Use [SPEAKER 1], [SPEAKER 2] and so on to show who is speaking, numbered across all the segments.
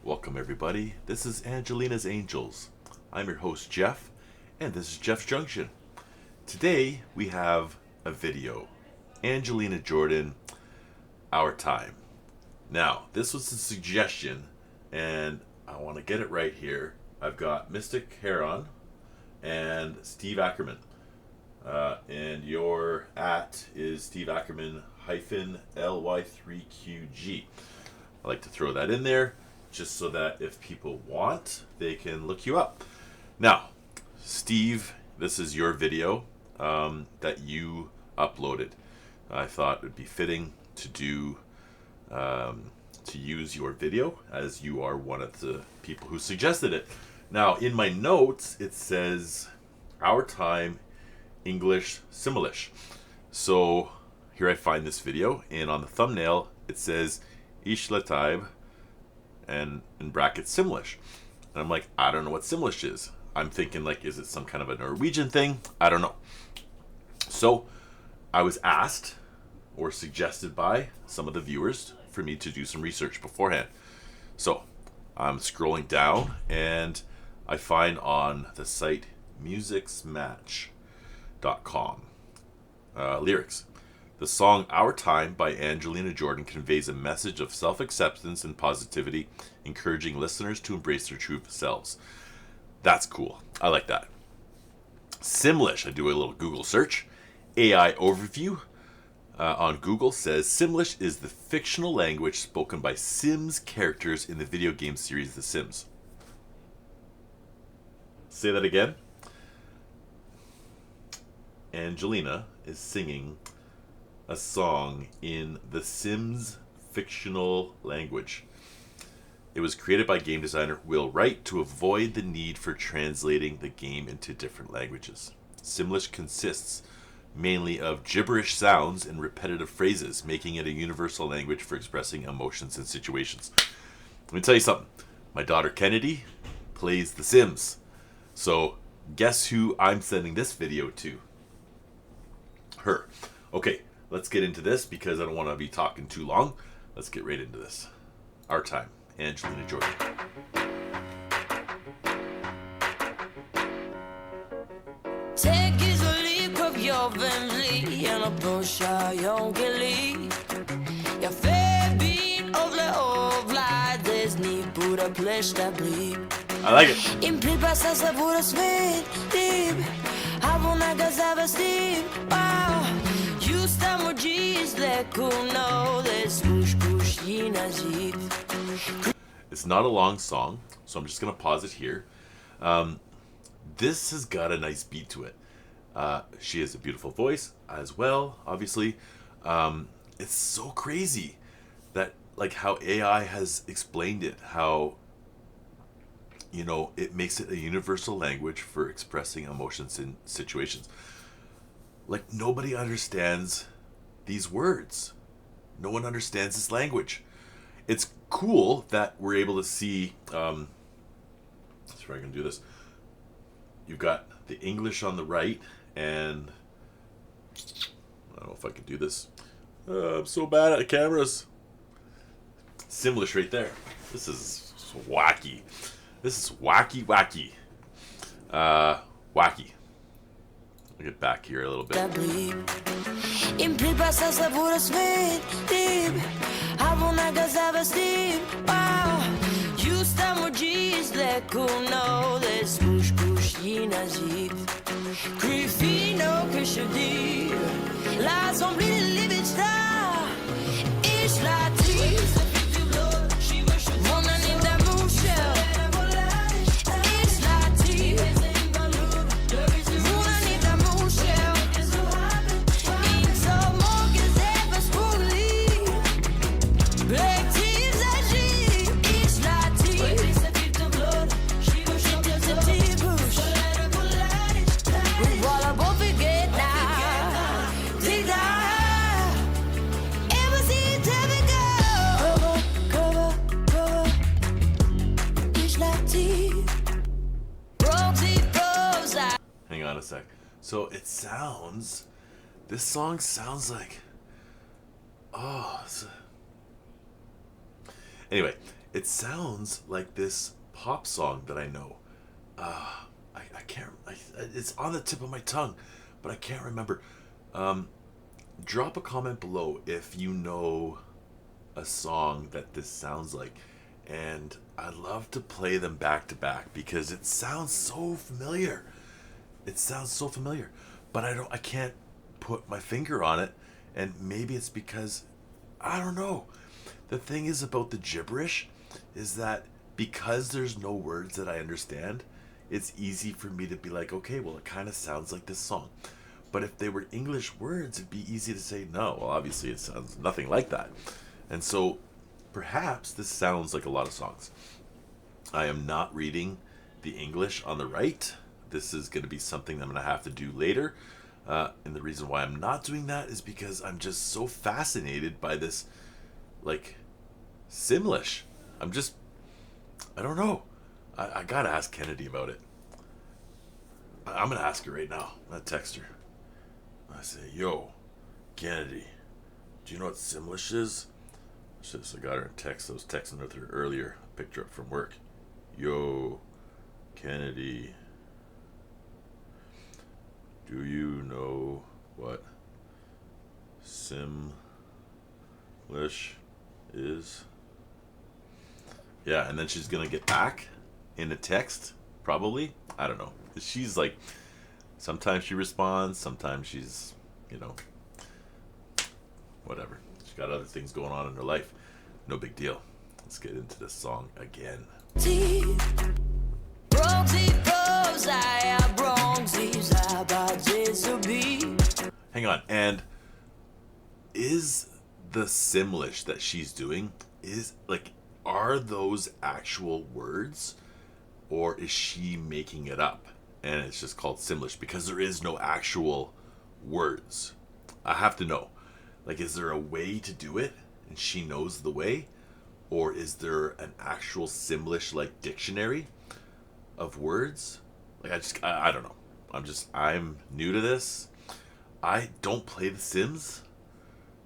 [SPEAKER 1] Welcome everybody. This is Angelina's Angels. I'm your host Jeff, and this is Jeff's Junction. Today we have a video. Angelina Jordan, Our Time. Now, this was a suggestion, and I want to get it right here. I've got Mystic Heron and Steve Ackerman. And your @ is Steve Ackerman -ly3qg. I like to throw that in there just so that if people want, they can look you up. Now, Steve, this is your video that you uploaded. I thought it would be fitting to do to use your video, as you are one of the people who suggested it. Now, in my notes, it says Our Time, English, Simlish. So here I find this video, and on the thumbnail it says Angelina Jordan and in brackets Simlish. And I'm like, I don't know what Simlish is. I'm thinking, like, is it some kind of a Norwegian thing? I don't know. So I was asked or suggested by some of the viewers for me to do some research beforehand. So I'm scrolling down and I find on the site musicsmatch.com lyrics. The song Our Time by Angelina Jordan conveys a message of self-acceptance and positivity, encouraging listeners to embrace their true selves. That's cool. I like that. Simlish, I do a little Google search. AI overview on Google says Simlish is the fictional language spoken by Sims characters in the video game series The Sims. Say that again. Angelina is singing a song in The Sims fictional language. It was created by game designer Will Wright to avoid the need for translating the game into different languages. Simlish consists mainly of gibberish sounds and repetitive phrases, making it a universal language for expressing emotions and situations. Let me tell you something. My daughter Kennedy plays The Sims. So guess who I'm sending this video to? Her. Okay, let's get into this because I don't want to be talking too long. Let's get right into this. Our Time, Angelina Jordan.
[SPEAKER 2] Take is a leap of your family and approcha yonkeli. Jag förbi avlad des ni pura plesta bli.
[SPEAKER 1] I like it.
[SPEAKER 2] Impli passa sa våra sved dib. Havona gazava stib. Just emojis le kuno des push push yinajit.
[SPEAKER 1] It's not a long song, so I'm just going to pause it here. This has got a nice beat to it. She has a beautiful voice as well, obviously. It's so crazy that, like, how AI has explained it, how, you know, it makes it a universal language for expressing emotions in situations. Like, nobody understands these words. No one understands this language. It's cool that we're able to see, let's see if I can do this. You've got the English on the right, and I don't know if I can do this. I'm so bad at cameras. Simlish right there. This is wacky. This is wacky. Wacky. I'll get back here a little bit.
[SPEAKER 2] Just emojis le kuno des push push yinajit. Krifino que je dis. La zombie de livid star. Ich la tease. Mon anime d'amour cher. Ich la tease. Mon anime d'amour cher. Il so morgen etwas spurlich. Black tears agit. Ich la tease. Voilà, bon forget now. Dig that. It was easy to go. Cover. Ich la tease. Rosie Rose.
[SPEAKER 1] Hang on a sec. So it sounds, this song sounds like, anyway, It sounds like this pop song that I know. I can't. It's on the tip of my tongue, but I can't remember. Drop a comment below if you know a song that this sounds like, and I'd love to play them back to back because it sounds so familiar. It sounds so familiar, but I can't put my finger on it, and maybe it's because I don't know. The thing is about the gibberish is that because there's no words that I understand, it's easy for me to be like, okay, well, it kind of sounds like this song. But if they were English words, it'd be easy to say, no, well, obviously it sounds nothing like that. And so perhaps this sounds like a lot of songs. I am not reading the English on the right. This is going to be something I'm going to have to do later. And the reason why I'm not doing that is because I'm just so fascinated by this, like, Simlish. I don't know. I got to ask Kennedy about it. I'm going to ask her right now. I'm going to text her. I say, yo, Kennedy, do you know what Simlish is? I got her in text. I was texting with her earlier. I picked her up from work. Yo, Kennedy, do you know what Simlish is? Yeah, and then she's going to get back in a text, probably. I don't know. She's like, sometimes she responds, sometimes she's, whatever. She's got other things going on in her life. No big deal. Let's get into this song again. Hang on. And is the Simlish that she's doing, are those actual words, or is she making it up and it's just called Simlish because there is no actual words? I have to know. Is there a way to do it and she knows the way? Or is there an actual Simlish dictionary of words? I don't know. I'm new to this. I don't play The Sims.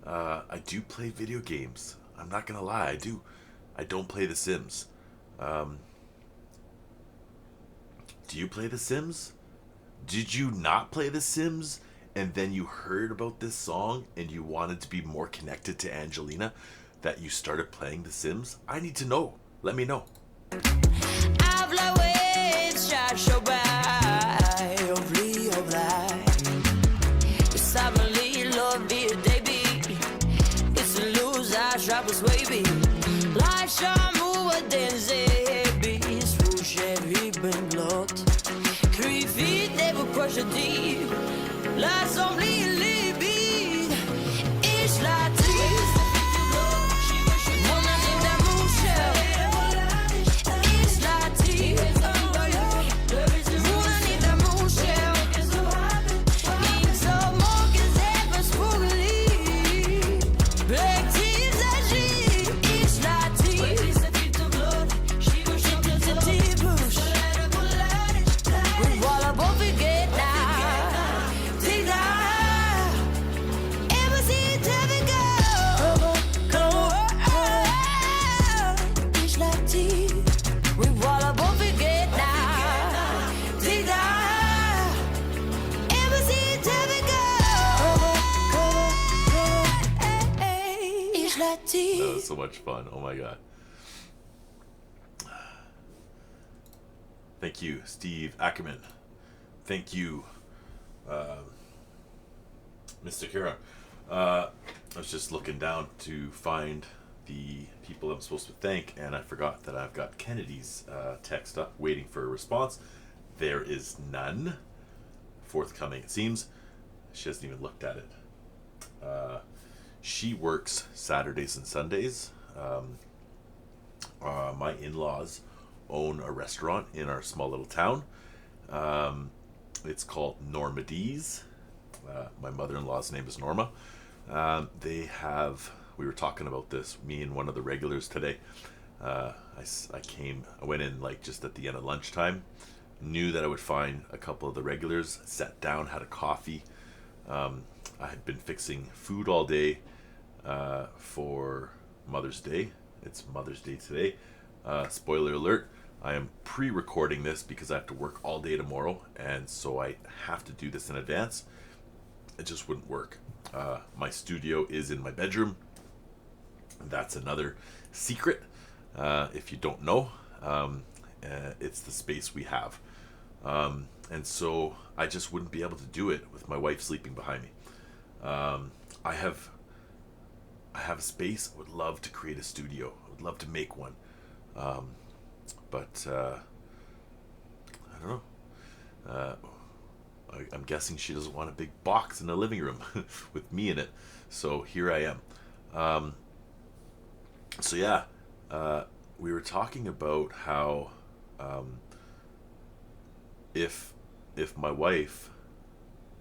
[SPEAKER 1] I do play video games. I'm not gonna lie, I do. I don't play The Sims. Do you play The Sims? Did you not play The Sims and then you heard about this song and you wanted to be more connected to Angelina that you started playing The Sims? I need to know. Let me know. That was so much fun. Oh my god. Thank you, Steve Ackerman. Thank you, Mr. Kira. I was just looking down to find the people I'm supposed to thank, and I forgot that I've got Kennedy's text up waiting for a response. There is none forthcoming, it seems. She hasn't even looked at it. She works Saturdays and Sundays. My in-laws own a restaurant in our small little town. It's called Normandy's. My mother-in-law's name is Norma. We were talking about this, me and one of the regulars today. I went in just at the end of lunchtime, knew that I would find a couple of the regulars, sat down, had a coffee. I had been fixing food all day for Mother's Day. It's Mother's Day today. Spoiler alert, I am pre-recording this because I have to work all day tomorrow, and so I have to do this in advance. It just wouldn't work. My studio is in my bedroom. That's another secret. If you don't know, it's the space we have. And so I just wouldn't be able to do it with my wife sleeping behind me. I have a space. I would love to create a studio. I would love to make one. But I don't know. I'm guessing she doesn't want a big box in the living room with me in it. So here I am. So yeah, we were talking about how if my wife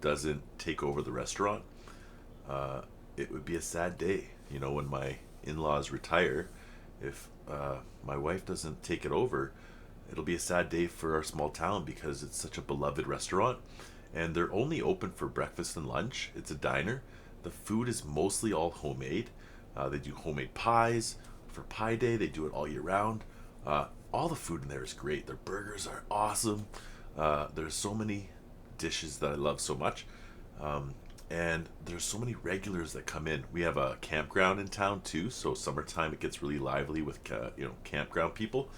[SPEAKER 1] doesn't take over the restaurant, it would be a sad day. You know, when my in-laws retire, if my wife doesn't take it over, it'll be a sad day for our small town because it's such a beloved restaurant, and they're only open for breakfast and lunch. It's a diner. The food is mostly all homemade. They do homemade pies for Pie Day. They do it all year round. All the food in there is great. Their burgers are awesome. There's so many dishes that I love so much. And there's so many regulars that come in. We have a campground in town too, so summertime it gets really lively with campground people.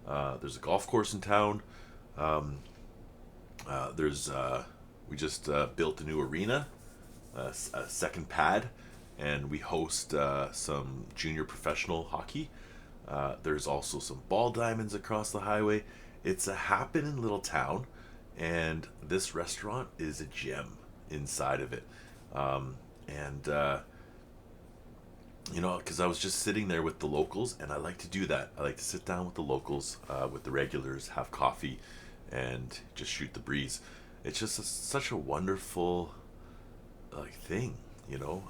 [SPEAKER 1] There's a golf course in town. We just built a new arena, a second pad, and we host some junior professional hockey. There's also some ball diamonds across the highway. It's a happening little town, and this restaurant is a gem inside of it. Because I was just sitting there with the locals, and I like to do that. I like to sit down with the locals, with the regulars, have coffee, and just shoot the breeze. It's just such a wonderful thing, you know.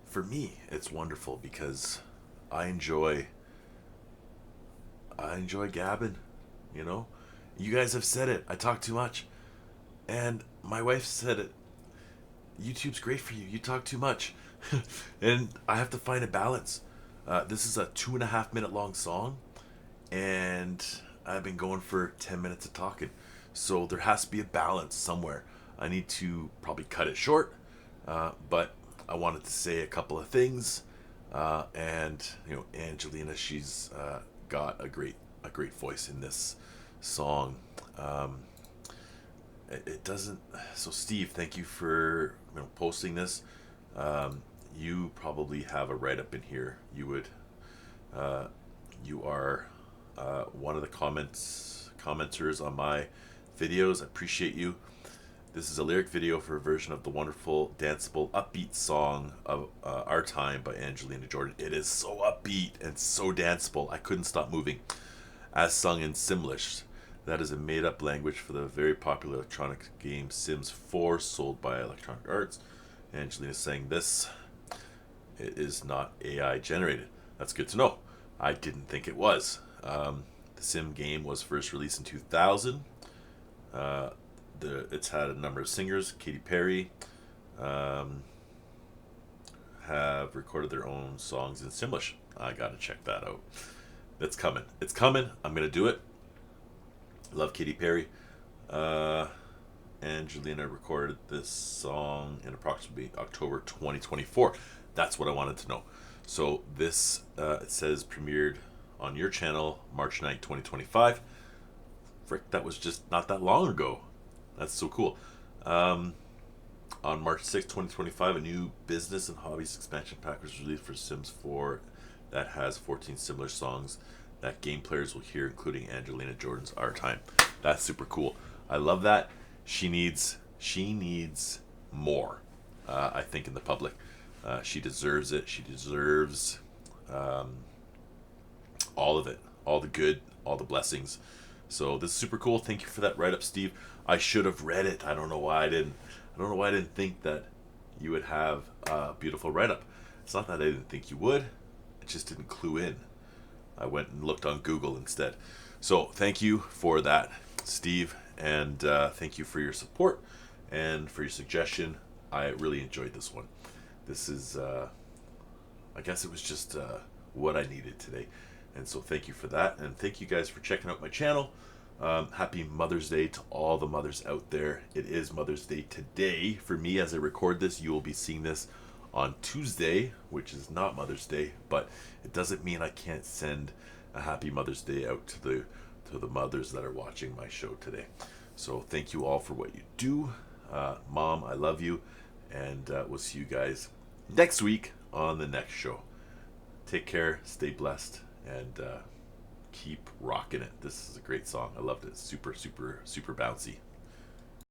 [SPEAKER 1] For me, it's wonderful because I enjoy gabbing, you know. You guys have said it. I talk too much. And my wife said it. YouTube's great for you. You talk too much. And I have to find a balance. This is a 2.5 minute long song, and I've been going for 10 minutes of talking. So there has to be a balance somewhere. I need to probably cut it short, but I wanted to say a couple of things. And Angelina, she's got a great voice in this song. It doesn't. So Steve, thank you for posting this. You probably have a write-up in here. You are one of the commenters on my videos. I appreciate you. This is a lyric video for a version of the wonderful, danceable, upbeat song of Our Time by Angelina Jordan. It is so upbeat and so danceable. I couldn't stop moving. As sung in Simlish. That is a made-up language for the very popular electronic game Sims 4, sold by Electronic Arts. Angelina saying this. It is not AI generated. That's good to know. I didn't think it was. The Sim game was first released in 2000. It's had a number of singers. Katy Perry have recorded their own songs in Simlish. I gotta check that out. It's coming. It's coming. I'm gonna do it. Love Katy Perry. Angelina recorded this song in approximately October 2024. That's what I wanted to know. So this, it says, premiered on your channel March 9th, 2025. Frick, that was just not that long ago. That's so cool. On March 6th, 2025, a new business and hobbies expansion pack was released for Sims 4 that has 14 similar songs that game players will hear, including Angelina Jordan's Our Time. That's super cool. I love that. She needs more, I think, in the public. She deserves it. She deserves all of it, all the good, all the blessings. So this is super cool. Thank you for that write-up, Steve. I should have read it. I don't know why I didn't. I don't know why I didn't think that you would have a beautiful write-up. It's not that I didn't think you would. It just didn't clue in. I went and looked on Google instead. So thank you for that, Steve, and thank you for your support and for your suggestion. I really enjoyed this one. This is, I guess it was just what I needed today. And so thank you for that. And thank you guys for checking out my channel. Happy Mother's Day to all the mothers out there. It is Mother's Day today. For me, as I record this, you will be seeing this on Tuesday, which is not Mother's Day, but it doesn't mean I can't send a happy Mother's Day out to the mothers that are watching my show today. So thank you all for what you do. Mom, I love you, and we'll see you guys next week on the next show. Take care, stay blessed, and keep rocking it. This is a great song. I loved it. Super, super, super bouncy.